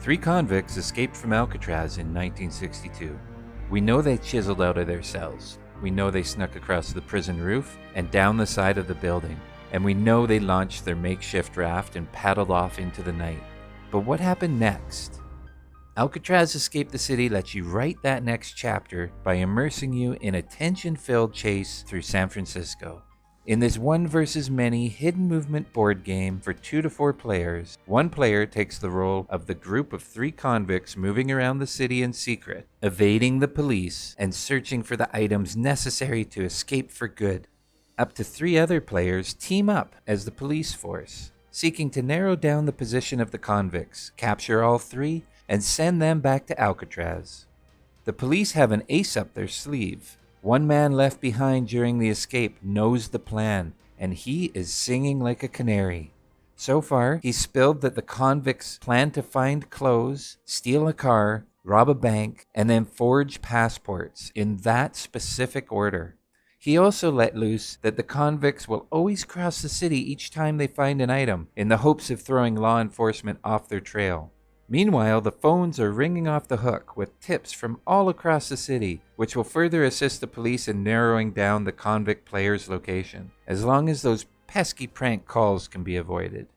Three convicts escaped from Alcatraz in 1962. We know they chiseled out of their cells. We know they snuck across the prison roof and down the side of the building. And we know they launched their makeshift raft and paddled off into the night. But what happened next? Alcatraz Escape the City lets you write that next chapter by immersing you in a tension-filled chase through San Francisco. In this one versus many hidden movement board game for 2 to 4 players, one player takes the role of the group of 3 convicts moving around the city in secret, evading the police and searching for the items necessary to escape for good. Up to 3 other players team up as the police force, seeking to narrow down the position of the convicts, capture all 3, and send them back to Alcatraz. The police have an ace up their sleeve. One man left behind during the escape knows the plan, and he is singing like a canary. So far, he's spilled that the convicts plan to find clothes, steal a car, rob a bank, and then forge passports in that specific order. He also let loose that the convicts will always cross the city each time they find an item, in the hopes of throwing law enforcement off their trail. Meanwhile, the phones are ringing off the hook with tips from all across the city, which will further assist the police in narrowing down the convict player's location, as long as those pesky prank calls can be avoided.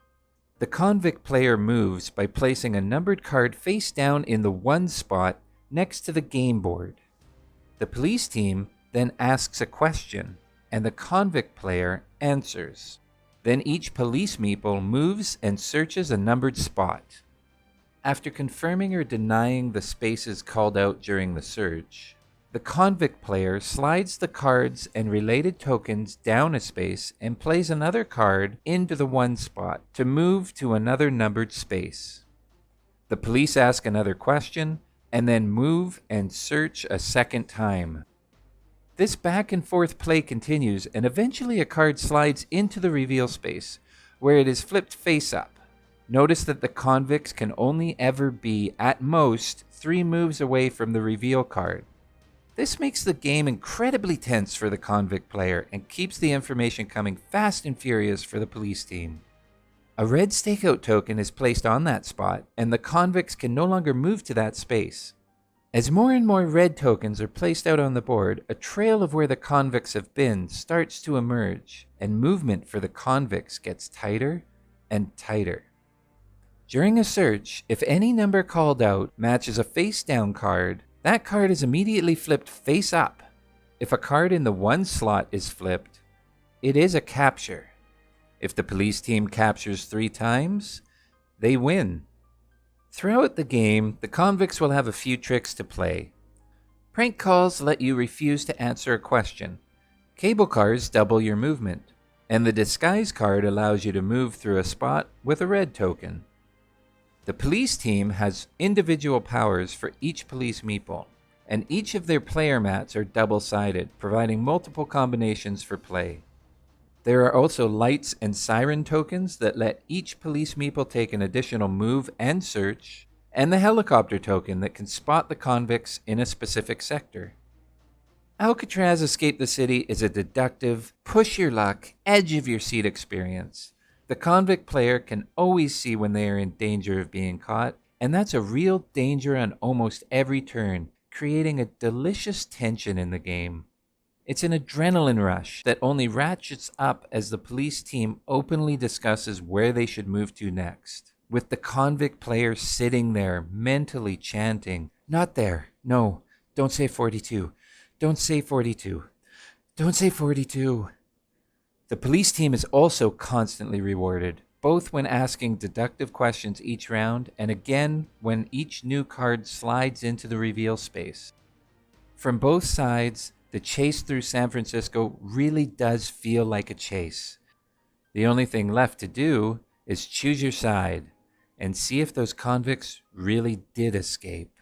The convict player moves by placing a numbered card face down in the 1 spot next to the game board. The police team then asks a question, and the convict player answers. Then each police meeple moves and searches a numbered spot. After confirming or denying the spaces called out during the search, the convict player slides the cards and related tokens down a space and plays another card into the 1 spot to move to another numbered space. The police ask another question and then move and search a second time. This back and forth play continues, and eventually a card slides into the reveal space, where it is flipped face up. Notice that the convicts can only ever be, at most, 3 moves away from the reveal card. This makes the game incredibly tense for the convict player and keeps the information coming fast and furious for the police team. A red stakeout token is placed on that spot, and the convicts can no longer move to that space. As more and more red tokens are placed out on the board, a trail of where the convicts have been starts to emerge, and movement for the convicts gets tighter and tighter. During a search, if any number called out matches a face-down card, that card is immediately flipped face up. If a card in the 1 slot is flipped, it is a capture. If the police team captures 3 times, they win. Throughout the game, the convicts will have a few tricks to play. Prank calls let you refuse to answer a question. Cable cars double your movement, and the disguise card allows you to move through a spot with a red token. The police team has individual powers for each police meeple, and each of their player mats are double-sided, providing multiple combinations for play. There are also lights and siren tokens that let each police meeple take an additional move and search, and the helicopter token that can spot the convicts in a specific sector. Alcatraz Escape the City is a deductive, push-your-luck, edge-of-your-seat experience. The convict player can always see when they are in danger of being caught, and that's a real danger on almost every turn, creating a delicious tension in the game. It's an adrenaline rush that only ratchets up as the police team openly discusses where they should move to next, with the convict player sitting there mentally chanting, "Not there, no, don't say 42, don't say 42, don't say 42. The police team is also constantly rewarded, both when asking deductive questions each round and again when each new card slides into the reveal space. From both sides, the chase through San Francisco really does feel like a chase. The only thing left to do is choose your side and see if those convicts really did escape.